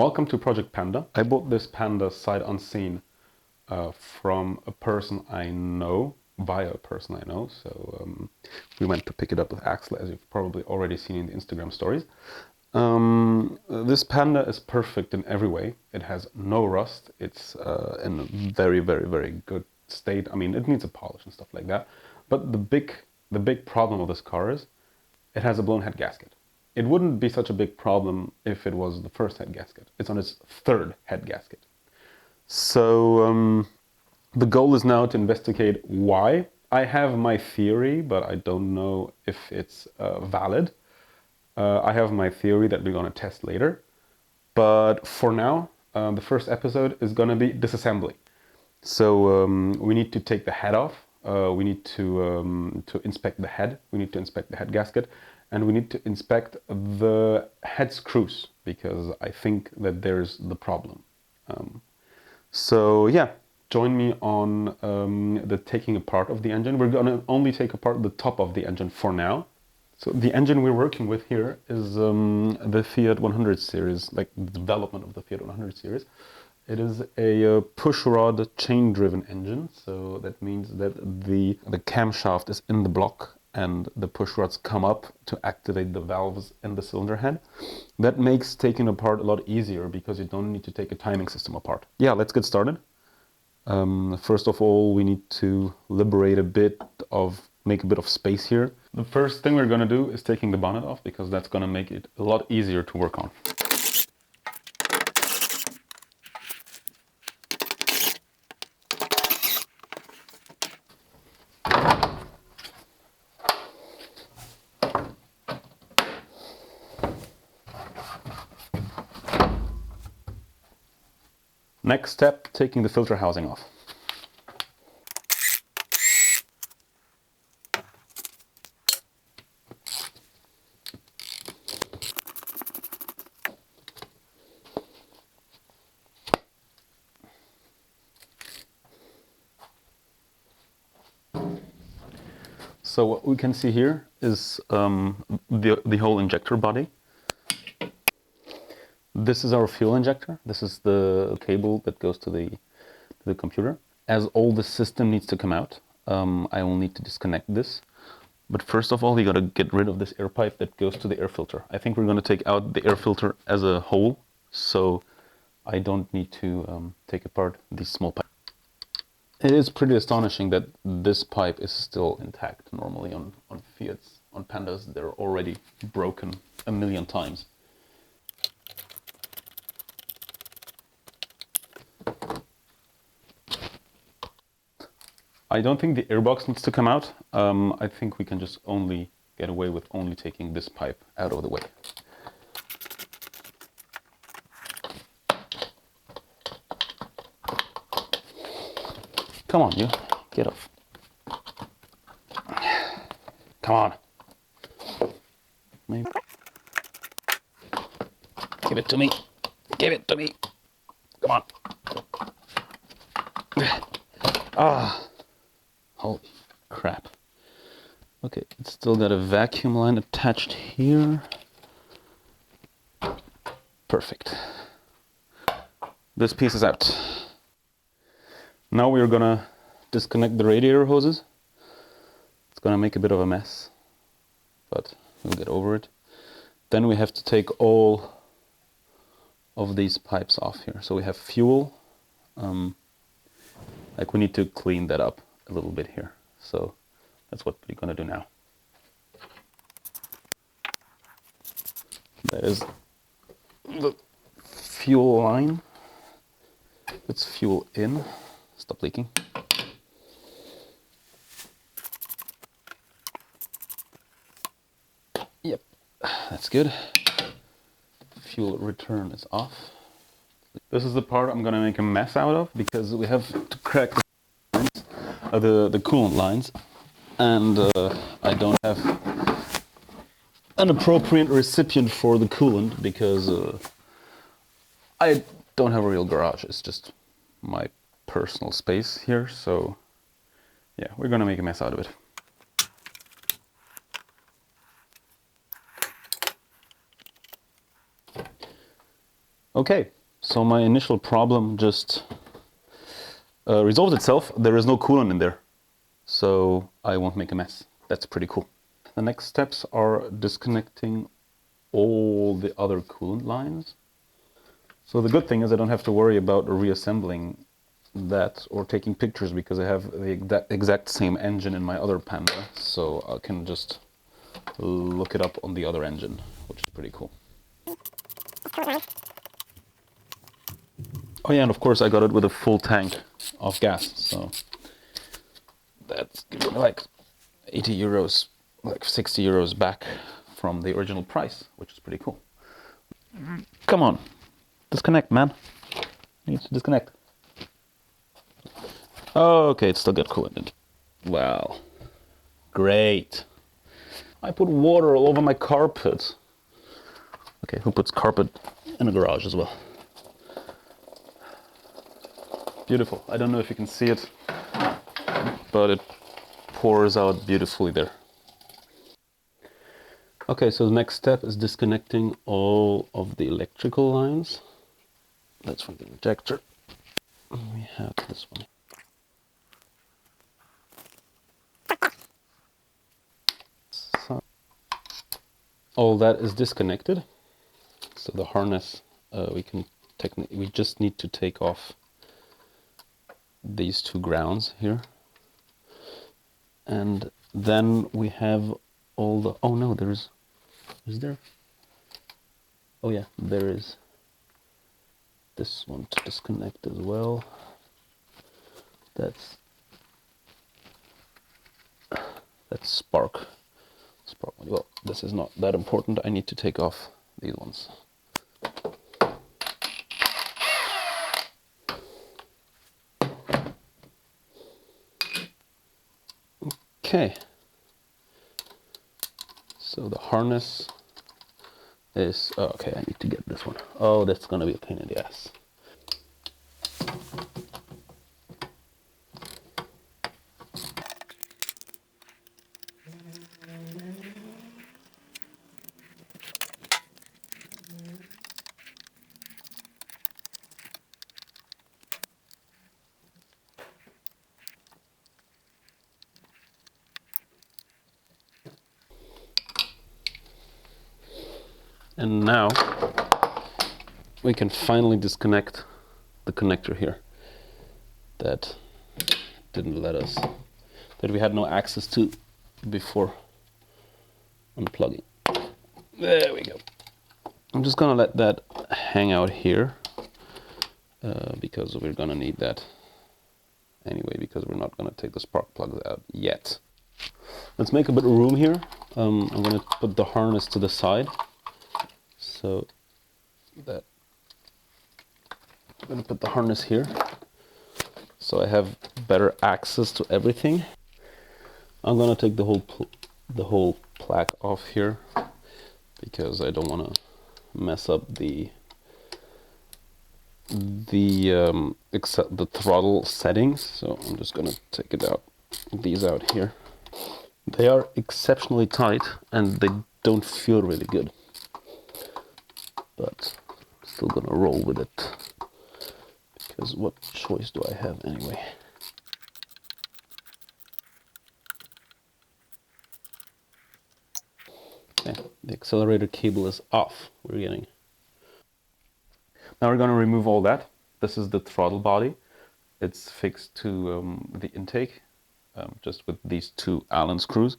Welcome to Project Panda. I bought this Panda sight unseen from a person I know, via a person I know. So we went to pick it up with Axel, as you've probably already seen in the Instagram stories. This Panda is perfect in every way. It has no rust. It's in a very, very, very good state. I mean, it needs a polish and stuff like that. But the big problem of this car is it has a blown head gasket. It wouldn't be such a big problem if it was the first head gasket. It's on its third head gasket. So the goal is now to investigate why. I have my theory, but I don't know if it's valid. I have my theory that we're going to test later. But for now, the first episode is going to be disassembly. So we need to take the head off. We need to inspect the head. We need to inspect the head gasket. And we need to inspect the head screws, because I think that there's the problem. So yeah, join me on the taking apart of the engine. We're going to only take apart the top of the engine for now. So the engine we're working with here is the Fiat 100 series, like the development of the Fiat 100 series. It is a pushrod chain-driven engine, so that means that the camshaft is in the block and the pushrods come up to activate the valves in the cylinder head. That makes taking apart a lot easier because you don't need to take a timing system apart. Yeah, let's get started. First of all, we need to make a bit of space here. The first thing we're going to do is taking the bonnet off, because that's going to make it a lot easier to work on. Next step, taking the filter housing off. So what we can see here is the whole injector body. This is our fuel injector. This is the cable that goes to the computer. As all the system needs to come out, I will need to disconnect this. But first of all, we got to get rid of this air pipe that goes to the air filter. I think we're going to take out the air filter as a whole, so I don't need to take apart these small pipes. It is pretty astonishing that this pipe is still intact. Normally on Fiats, on Pandas, they're already broken a million times. I don't think the airbox needs to come out. I think we can just only get away with only taking this pipe out of the way. Come on, you. Get off. Come on. Maybe. Give it to me. Give it to me. Come on. Ah. Holy crap. Okay, it's still got a vacuum line attached here. Perfect. This piece is out. Now we're gonna disconnect the radiator hoses. It's gonna make a bit of a mess, but we'll get over it. Then we have to take all of these pipes off here. So we have fuel. Like, we need to clean that up a little bit here. So that's what we're gonna do now. That is the fuel line. Let's fuel in. Stop leaking. Yep, that's good. Fuel return is off. This is the part I'm gonna make a mess out of, because we have to crack the coolant lines, and I don't have an appropriate recipient for the coolant, because I don't have a real garage. It's just my personal space here, so yeah, we're gonna make a mess out of it. Okay, so my initial problem just resolved itself. There is no coolant in there, so I won't make a mess. That's pretty cool. The next steps are disconnecting all the other coolant lines. So the good thing is I don't have to worry about reassembling that or taking pictures because I have the exact same engine in my other Panda, so I can just look it up on the other engine, which is pretty cool. Oh yeah, and of course I got it with a full tank of gas, so that's giving me like 80 euros, like 60 euros back from the original price, which is pretty cool. Come on, disconnect, man. You need to disconnect. Oh, okay, it's still got coolant in it. Wow, great. I put water all over my carpet. Okay, who puts carpet in a garage as well? Beautiful. I don't know if you can see it, but it pours out beautifully there. Okay, so the next step is disconnecting all of the electrical lines. That's from the injector. We have this one. So all that is disconnected. So the harness, we just need to take off these two grounds here. And then we have all the, oh no, is there? Oh yeah, there is this one to disconnect as well. That's spark. Well, this is not that important. I need to take off these ones. Okay. So the harness is, oh, okay, I need to get this one. Oh, that's gonna be a pain in the ass. And now we can finally disconnect the connector here that didn't let us, that we had no access to before unplugging. There we go. I'm just gonna let that hang out here because we're gonna need that anyway, because we're not gonna take the spark plugs out yet. Let's make a bit of room here. I'm gonna put the harness to the side so that I'm gonna put the harness here so I have better access to everything. I'm gonna take the whole plaque off here because I don't want to mess up the throttle settings. So I'm just gonna take these out here. They are exceptionally tight and they don't feel really good, but I'm still gonna roll with it because what choice do I have anyway? Okay, the accelerator cable is off. Now we're going to remove all that. This is the throttle body. It's fixed to the intake, just with these two Allen screws.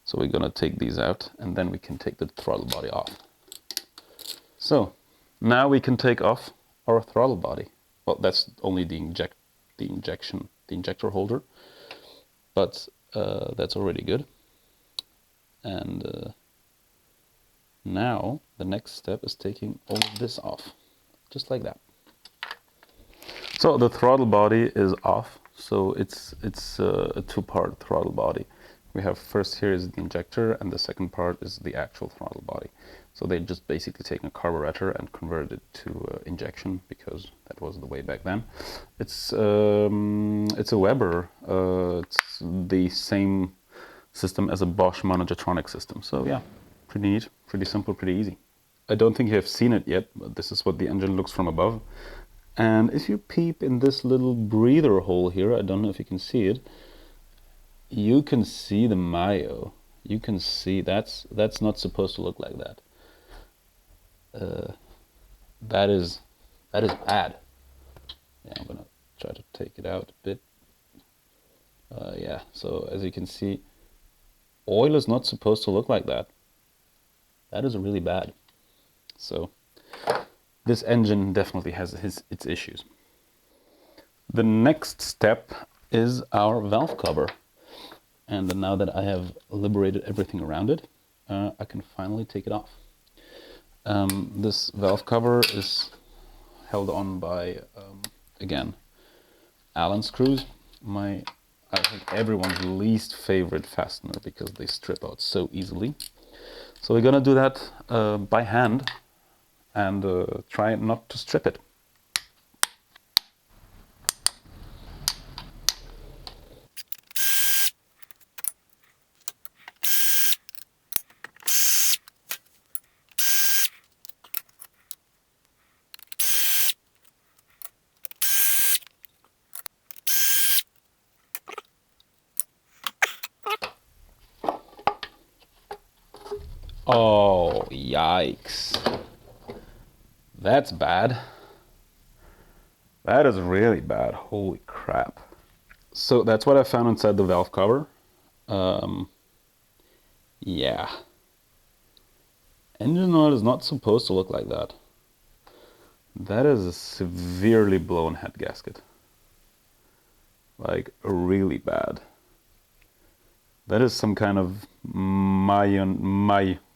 So we're going to take these out and then we can take the throttle body off. So now we can take off our throttle body. Well, that's only the injector holder, but that's already good. And now the next step is taking all of this off, just like that. So the throttle body is off. So it's a two-part throttle body. We have first here is the injector, and the second part is the actual throttle body. So they just basically taken a carburetor and converted it to injection because that was the way back then. It's a Weber. It's the same system as a Bosch monogetronic system. So yeah, pretty neat, pretty simple, pretty easy. I don't think you have seen it yet, but this is what the engine looks from above. And if you peep in this little breather hole here, I don't know if you can see it, you can see the mayo. You can see that's not supposed to look like that. That is bad. Yeah, I'm gonna try to take it out a bit. Yeah, so as you can see, oil is not supposed to look like that. That is really bad. So this engine definitely has its issues. The next step is our valve cover. And now that I have liberated everything around it, I can finally take it off. This valve cover is held on by, again, Allen screws. I think everyone's least favorite fastener because they strip out so easily. So we're gonna do that by hand and try not to strip it. Oh, yikes. That's bad. That is really bad. Holy crap. So that's what I found inside the valve cover. Yeah. Engine oil is not supposed to look like that. That is a severely blown head gasket. Like, really bad. That is some kind of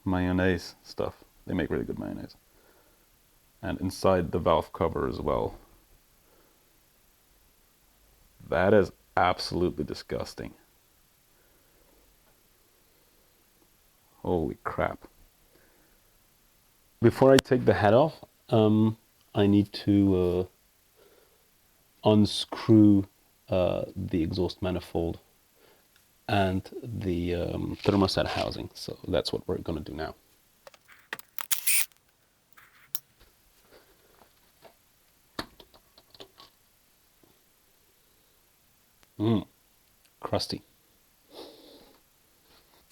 mayonnaise stuff. They make really good mayonnaise. And inside the valve cover as well. That is absolutely disgusting. Holy crap. Before I take the head off, I need to unscrew the exhaust manifold and the thermostat housing. So that's what we're going to do now. Crusty.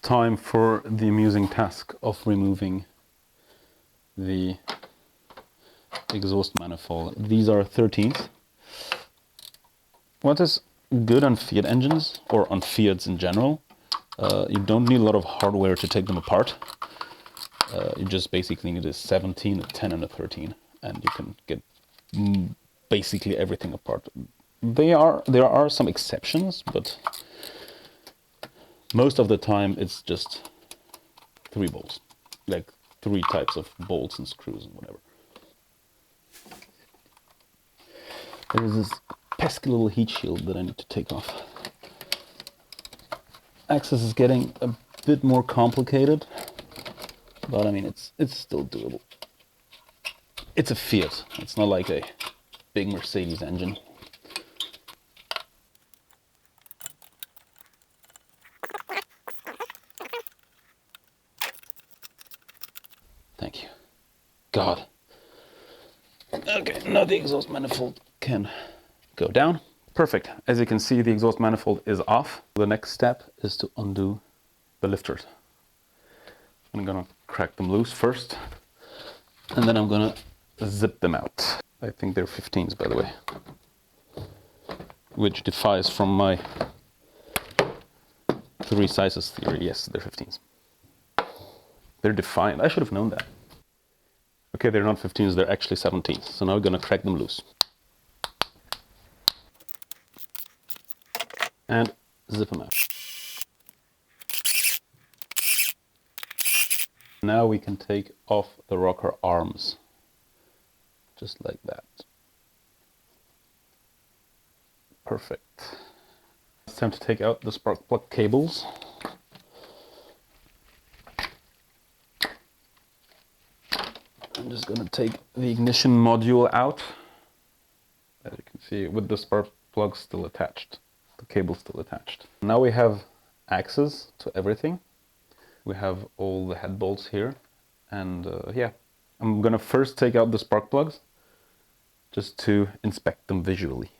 Time for the amusing task of removing the exhaust manifold. These are 13s. What is good on Fiat engines, or on Fiats in general, you don't need a lot of hardware to take them apart. You just basically need a 17, a 10 and a 13, and you can get basically everything apart. There are some exceptions, but most of the time it's just 3 bolts, like 3 types of bolts and screws and whatever. There's this pesky little heat shield that I need to take off. Access is getting a bit more complicated, but I mean it's still doable. It's a Fiat. It's not like a big Mercedes engine. Thank you. God. Okay, now the exhaust manifold can go down. Perfect. As you can see, the exhaust manifold is off. The next step is to undo the lifters. I'm gonna crack them loose first, and then I'm gonna zip them out. I think they're 15s, by the way, which defies from my 3 sizes theory. Yes, they're 15s. They're defiant. I should have known that. Okay, they're not 15s, they're actually 17s. So now we're gonna crack them loose. And zip them out. Now we can take off the rocker arms. Just like that. Perfect. It's time to take out the spark plug cables. I'm just gonna take the ignition module out. As you can see, with the spark plug still attached, the cable still attached. Now we have access to everything. We have all the head bolts here, and yeah, I'm gonna first take out the spark plugs just to inspect them visually.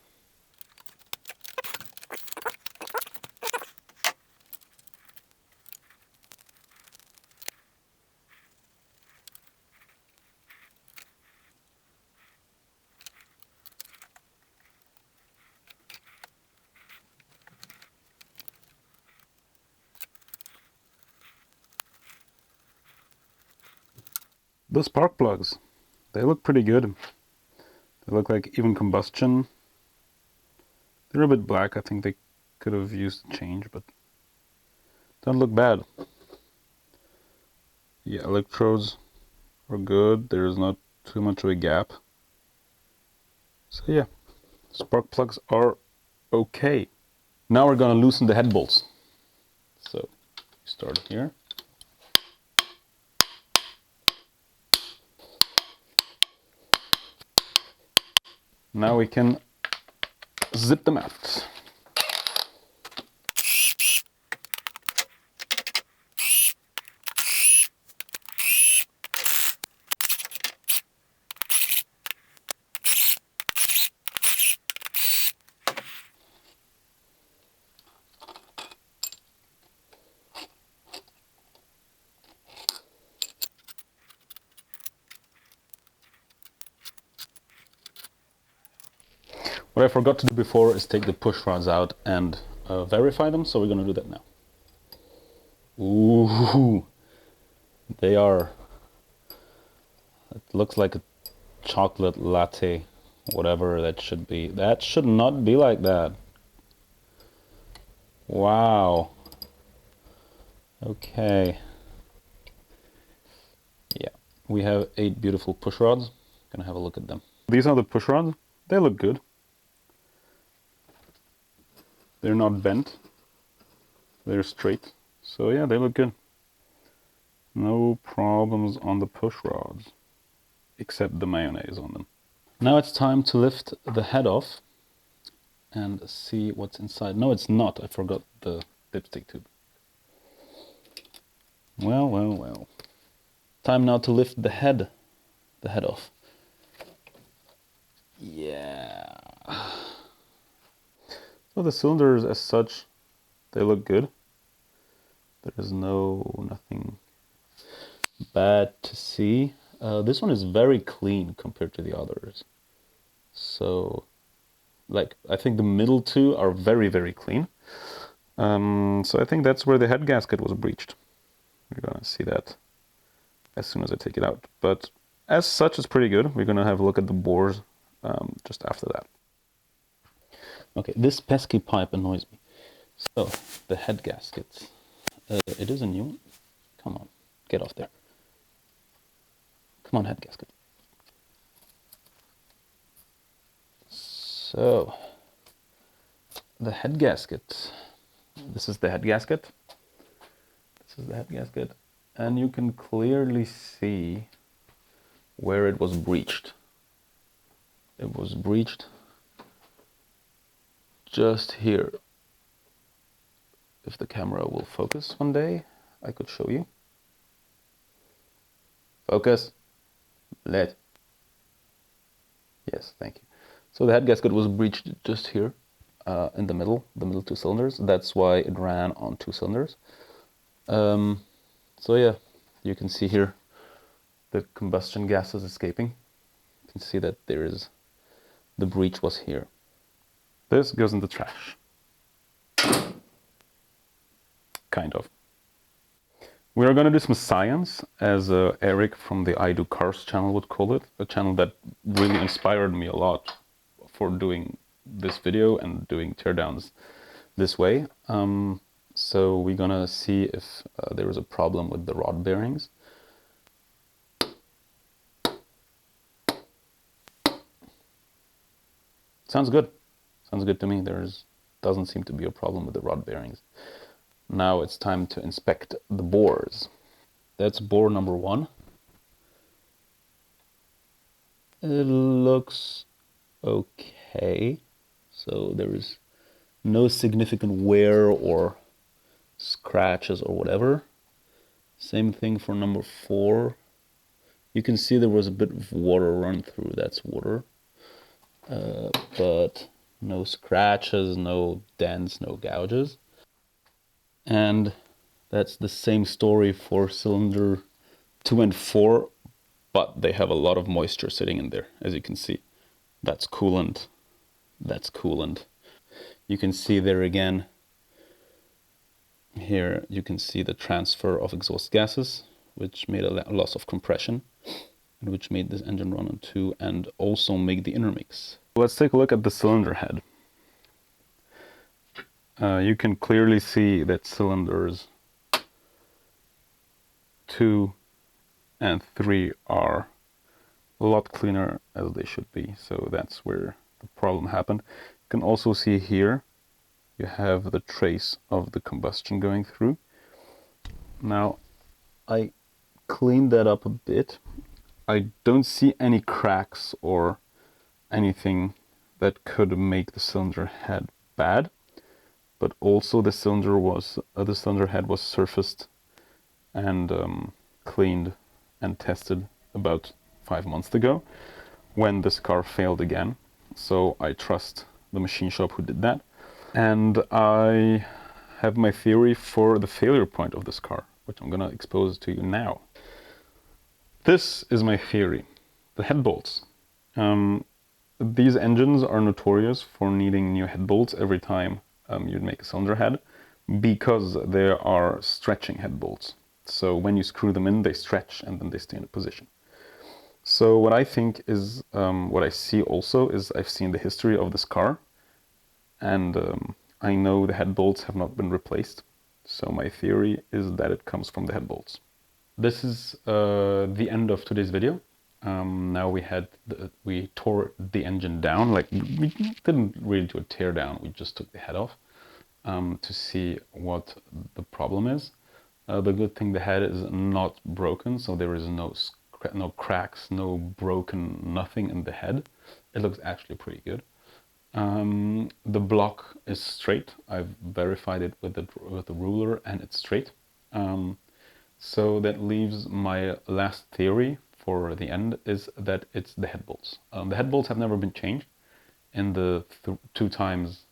The spark plugs, they look pretty good. They look like even combustion. They're a bit black. I think they could have used a change, but don't look bad. Yeah, electrodes are good. There's not too much of a gap. So yeah, spark plugs are okay. Now we're gonna loosen the head bolts. So start here. Now we can zip them out. What I forgot to do before is take the push rods out and verify them, so we're gonna do that now. Ooh, they are, it looks like a chocolate latte, whatever that should be. That should not be like that. Wow. Okay. Yeah, we have 8 beautiful push rods. Gonna have a look at them. These are the push rods. They look good. They're not bent. They're straight. So yeah, they look good. No problems on the push rods, except the mayonnaise on them. Now it's time to lift the head off and see what's inside. No, it's not. I forgot the dipstick tube. Well, well, well. Time now to lift the head off. Yeah. So the cylinders as such, they look good. There is nothing bad to see. This one is very clean compared to the others. So, like, I think the middle two are very, very clean. So I think that's where the head gasket was breached. We're gonna see that as soon as I take it out. But as such, it's pretty good. We're gonna have a look at the bores just after that. Okay, this pesky pipe annoys me. So, the head gasket. It is a new one. Come on, get off there. Come on, head gasket. So, the head gasket. This is the head gasket. This is the head gasket. And you can clearly see where it was breached. It was breached just here. If the camera will focus one day, I could show you. Focus. Let. Yes, thank you. So the head gasket was breached just here in the middle 2 cylinders. That's why it ran on 2 cylinders. So yeah, you can see here the combustion gas is escaping. You can see that the breach was here. This goes in the trash. Kind of. We are going to do some science, as Eric from the I Do Cars channel would call it, a channel that really inspired me a lot for doing this video and doing teardowns this way. So we're going to see if there is a problem with the rod bearings. Sounds good. Sounds good to me. Doesn't seem to be a problem with the rod bearings. Now it's time to inspect the bores. That's bore number 1. It looks okay. So there is no significant wear or scratches or whatever. Same thing for number 4. You can see there was a bit of water run through. That's water. But no scratches, no dents, no gouges. And that's the same story for cylinder 2 and 4, but they have a lot of moisture sitting in there, as you can see. That's coolant. That's coolant. You can see there again, here you can see the transfer of exhaust gases, which made a loss of compression, and which made this engine run on 2 and also make the intermix. Let's take a look at the cylinder head. You can clearly see that cylinders 2 and 3 are a lot cleaner as they should be, so that's where the problem happened. You can also see here you have the trace of the combustion going through. Now I cleaned that up a bit. I don't see any cracks or anything that could make the cylinder head bad, but also the cylinder head was surfaced and cleaned and tested about 5 months ago when this car failed again. So I trust the machine shop who did that. And I have my theory for the failure point of this car, which I'm going to expose to you now. This is my theory. The head bolts. These engines are notorious for needing new head bolts every time you'd make a cylinder head, because there are stretching head bolts. So when you screw them in, they stretch and then they stay in a position. So what I think is, what I see also is, I've seen the history of this car, and I know the head bolts have not been replaced. So my theory is that it comes from the head bolts. This is the end of today's video. Now we tore the engine down. Like, we didn't really do a tear down, we just took the head off to see what the problem is. The good thing, the head is not broken, so there is no cracks, no broken nothing in the head. It looks actually pretty good. The block is straight. I've verified it with the ruler, and it's straight. So that leaves my last theory for the end, is that it's the head bolts. The head bolts have never been changed in the 2 times.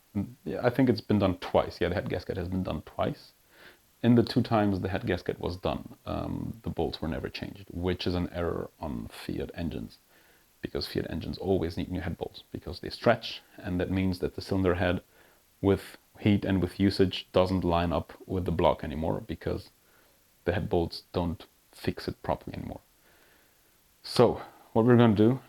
Yeah, I think it's been done twice. Yeah, the head gasket has been done twice. In the 2 times the head gasket was done, the bolts were never changed, which is an error on Fiat engines, because Fiat engines always need new head bolts because they stretch, and that means that the cylinder head with heat and with usage doesn't line up with the block anymore, because the head bolts don't fix it properly anymore. So what I'm going to do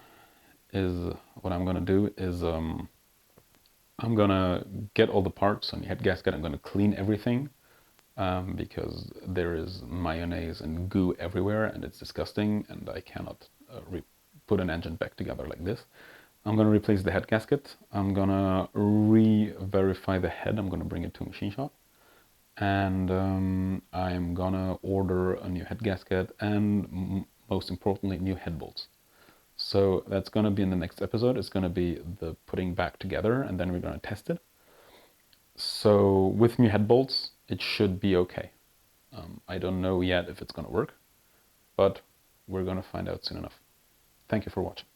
is I'm going to get all the parts on the head gasket. I'm going to clean everything, because there is mayonnaise and goo everywhere and it's disgusting, and I cannot put an engine back together like this. I'm going to replace the head gasket. I'm going to re-verify the head. I'm going to bring it to a machine shop, and I'm going to order a new head gasket and, most importantly, new head bolts. So that's going to be in the next episode. It's going to be the putting back together, and then we're going to test it. So with new head bolts, it should be okay. I don't know yet if it's going to work, but we're going to find out soon enough. Thank you for watching.